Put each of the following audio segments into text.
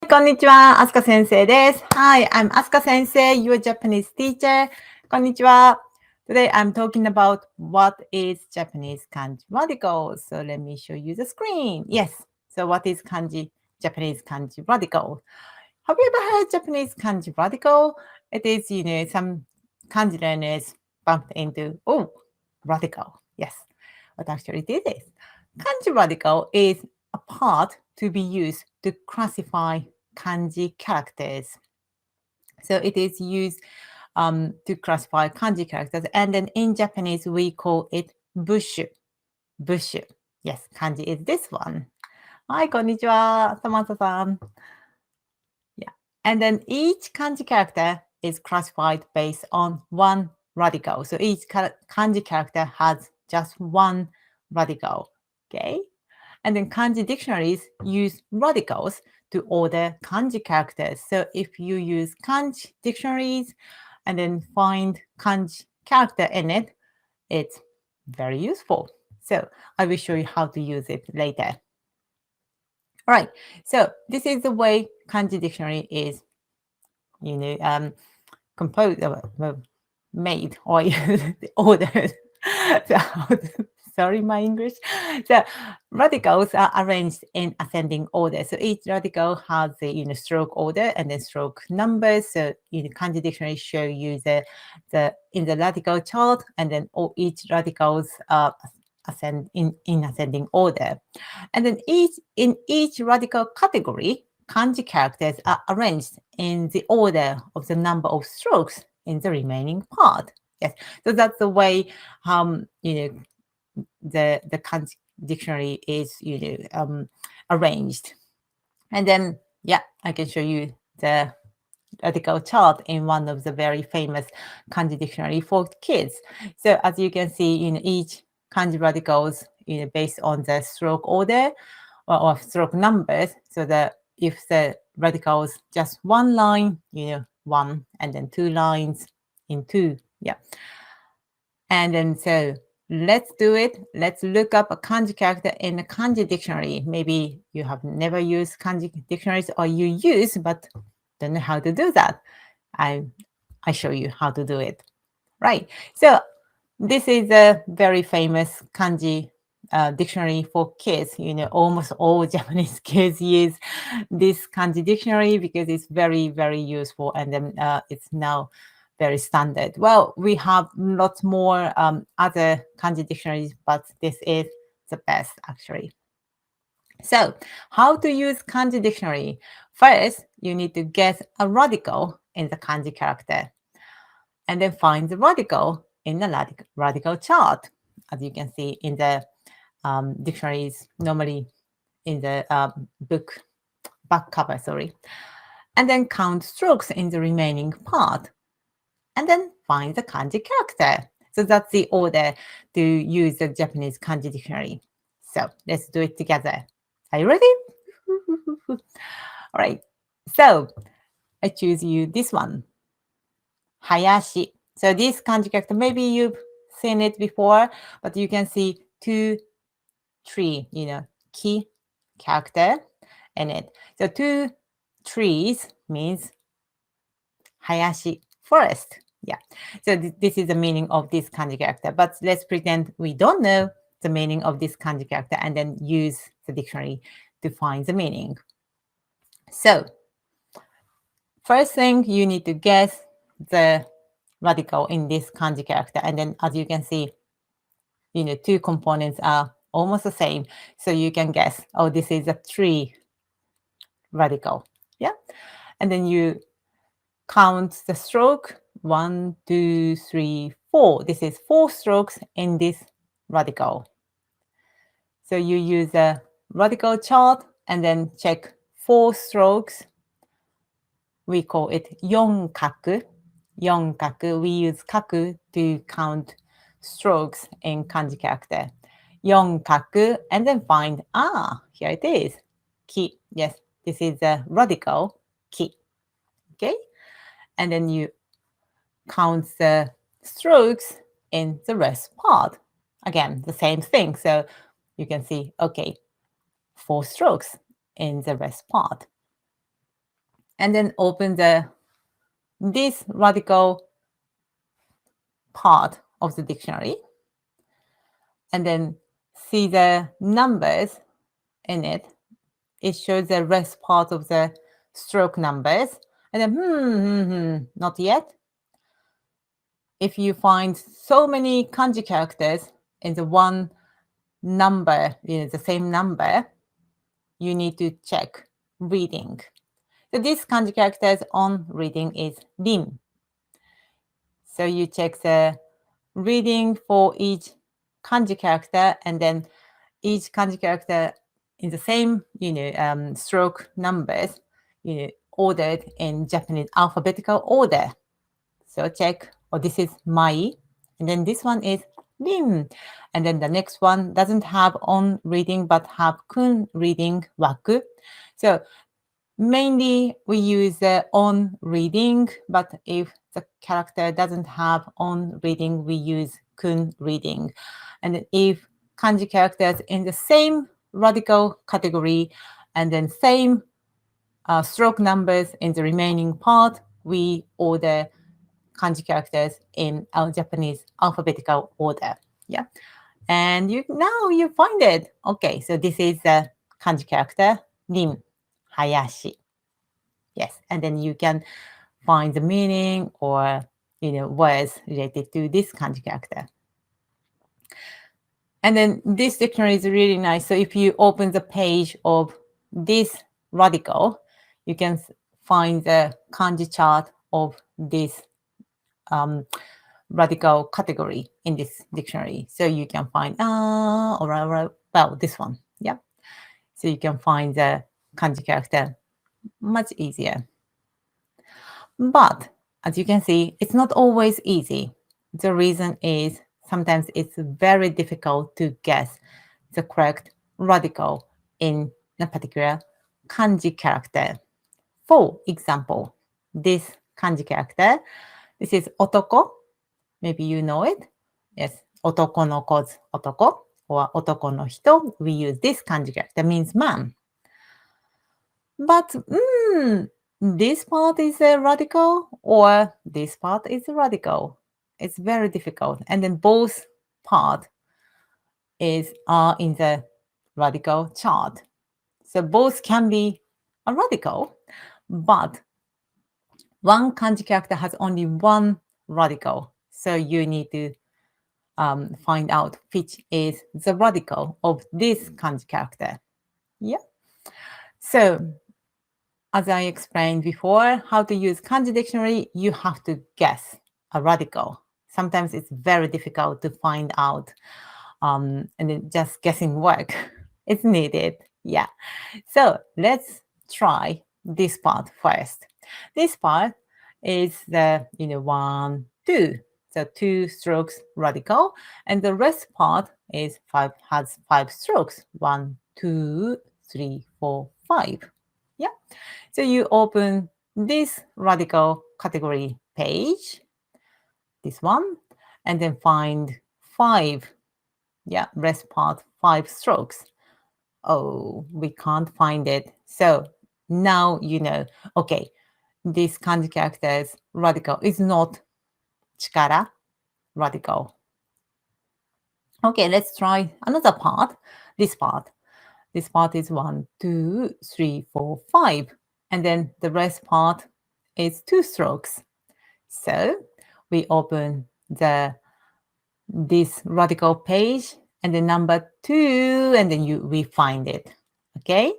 こんにちは。あすか先生です。Hi, I'm Asuka Sensei, your Japanese teacher. こんにちは。Today I'm talking about what is Japanese Kanji Radical. So let me show you the screen. Yes. So what is Japanese Kanji Radical? Have you ever heard Japanese Kanji Radical? It is, some kanji learners bumped into, radical. Yes. But actually this is. Kanji Radical is a part to be used to classify kanji characters. So it is used to classify kanji characters. And then in Japanese, we call it bushu. Bushu. Yes, kanji is this one. Hi, konnichiwa, Samantha-san. Yeah. And then each kanji character is classified based on one radical. So each kanji character has just one radical. Okay. And then kanji dictionaries use radicals to order kanji characters. So if you use kanji dictionaries and then find kanji character in it, it's very useful. So I will show you how to use it later. All right. So this is the way kanji dictionary is, composed, made or ordered. Sorry, my English. So radicals are arranged in ascending order. So each radical has the stroke order and then stroke numbers. So kanji dictionary show you the in the radical chart, and then each radicals ascend in ascending order. And then in each radical category, kanji characters are arranged in the order of the number of strokes in the remaining part. Yes, so that's the way the kanji dictionary is arranged. And then I can show you the radical chart in one of the very famous kanji dictionary for kids. So as you can see, each kanji radicals based on the stroke order or stroke numbers, so that if the radicals just one line, one, and then two lines in two. And then so let's do it. Let's look up a kanji character in the kanji dictionary. Maybe you have never used kanji dictionaries, or you use but don't know how to do that. I show you how to do it. Right. So this is a very famous kanji dictionary for kids. Almost all Japanese kids use this kanji dictionary because it's very, very useful, and then it's now very standard. Well, we have lots more other kanji dictionaries, but this is the best actually. So how to use kanji dictionary? First, you need to guess a radical in the kanji character, and then find the radical in the radical chart. As you can see in the dictionaries, normally in the book back cover, sorry. And then count strokes in the remaining part, and then find the kanji character. So that's the order to use the Japanese kanji dictionary. So let's do it together. Are you ready? All right. So I choose you this one. Hayashi. So this kanji character, maybe you've seen it before, but you can see two tree, ki character in it. So two trees means Hayashi, forest. So this is the meaning of this kanji character. But let's pretend we don't know the meaning of this kanji character and then use the dictionary to find the meaning. So first thing, you need to guess the radical in this kanji character. And then as you can see, two components are almost the same. So you can guess, this is a tree radical. And then you count the stroke. 1, 2, 3, 4. This is 4 strokes in this radical. So you use a radical chart and then check 4 strokes. We call it yonkaku. Yonkaku. We use kaku to count strokes in kanji character. Yonkaku, and then find, here it is. Ki. Yes, this is a radical ki. Okay. And then you count the strokes in the rest part. Again, the same thing. So you can see, 4 strokes in the rest part. and then open this radical part of the dictionary, and then see the numbers in it. It shows the rest part of the stroke numbers, and then not yet. If you find so many kanji characters in the one number, the same number, you need to check reading. So this kanji characters on reading is rin. So you check the reading for each kanji character, and then each kanji character in the same, stroke numbers, ordered in Japanese alphabetical order. So check, this is mai, and then this one is rin, and then the next one doesn't have on reading but have kun reading waku. So mainly we use the on reading, but if the character doesn't have on reading, we use kun reading. And if kanji characters in the same radical category and then same stroke numbers in the remaining part, we order kanji characters in our Japanese alphabetical order. Yeah. And now you find it. Okay, so this is the kanji character rin, hayashi. Yes, and then you can find the meaning or words related to this kanji character. And then this dictionary is really nice. So if you open the page of this radical, you can find the kanji chart of this radical category in this dictionary. So you can find this one. Yeah. So you can find the kanji character much easier. But as you can see, it's not always easy. The reason is sometimes it's very difficult to guess the correct radical in a particular kanji character. For example, this kanji character, this is otoko. Maybe you know it. Yes, otoko no ko's otoko, or otoko no hito. We use this kanji character, means man. But this part is a radical or this part is a radical. It's very difficult. And then both part are in the radical chart. So both can be a radical, but one kanji character has only one radical. So you need to find out which is the radical of this kanji character. Yeah. So as I explained before, how to use kanji dictionary, you have to guess a radical. Sometimes it's very difficult to find out, and then just guessing work is needed. Yeah. So let's try this part first. This part is the 1, 2. So 2 strokes radical, and the rest part is has 5 strokes. 1, 2, 3, 4, 5. Yeah. So you open this radical category page, this one, and then find 5. Yeah, rest part 5 strokes. Oh, we can't find it. So now you know, okay, this kanji character's radical is not chikara radical. Okay, let's try another part. This part. This part is 1, 2, 3, 4, 5. And then the rest part is 2 strokes. So we open this radical page and the number 2, and then we find it. Okay.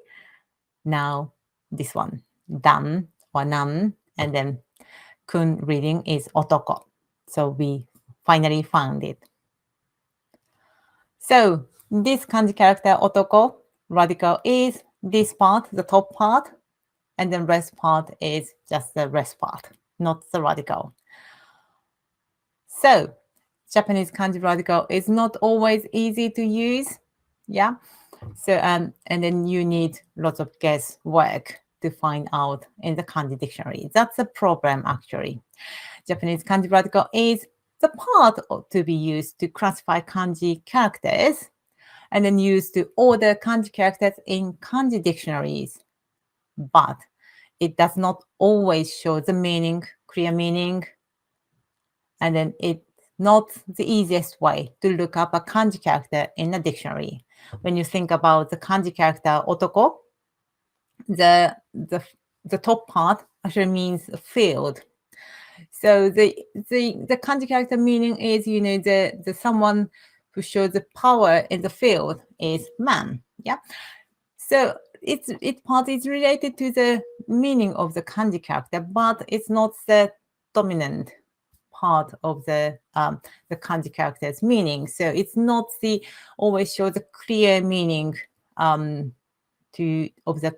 Now this one, dan or nan, and then kun reading is otoko. So we finally found it. So this kanji character otoko radical is this part, the top part, and then rest part is just the rest part, not the radical. So Japanese kanji radical is not always easy to use. Yeah. So and then you need lots of guesswork to find out in the kanji dictionary. That's a problem actually. Japanese kanji radical is the part to be used to classify kanji characters and then used to order kanji characters in kanji dictionaries. But it does not always show the meaning, clear meaning. And then it's not the easiest way to look up a kanji character in a dictionary. When you think about the kanji character otoko, the top part actually means field. So the kanji character meaning is, the someone who shows the power in the field is man. Yeah. So its part is related to the meaning of the kanji character, but it's not the dominant part of the kanji character's meaning. So it's not the always show the clear meaning of the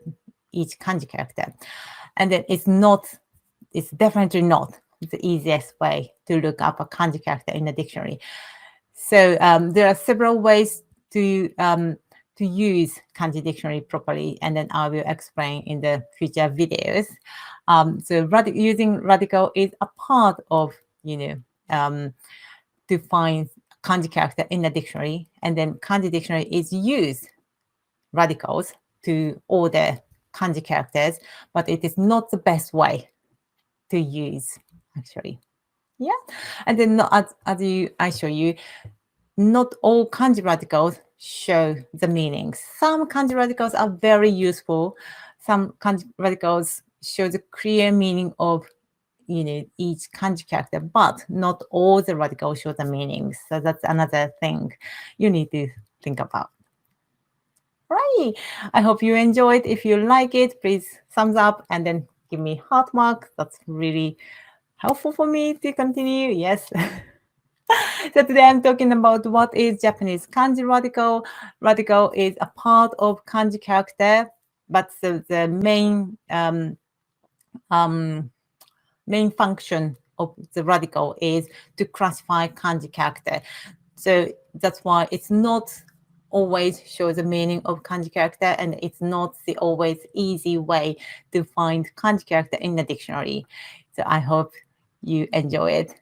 each kanji character, and then it's definitely not the easiest way to look up a kanji character in a dictionary. So there are several ways to use kanji dictionary properly, and then I will explain in the future videos. So using radical is a part of, to find kanji character in a dictionary, and then kanji dictionary is use radicals to order kanji characters, but it is not the best way to use, actually. Yeah, and then as I show you, not all kanji radicals show the meanings. Some kanji radicals are very useful. Some kanji radicals show the clear meaning of, each kanji character, but not all the radicals show the meanings. So that's another thing you need to think about. Right. I hope you enjoyed. If you like it, please thumbs up and then give me heart mark. That's really helpful for me to continue. Yes. So today I'm talking about what is Japanese Kanji Radical. Radical is a part of kanji character, but the main function of the radical is to classify kanji character. So that's why it's not always show the meaning of kanji character, and it's not the always easy way to find kanji character in the dictionary. So I hope you enjoy it.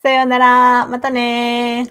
さようなら。またね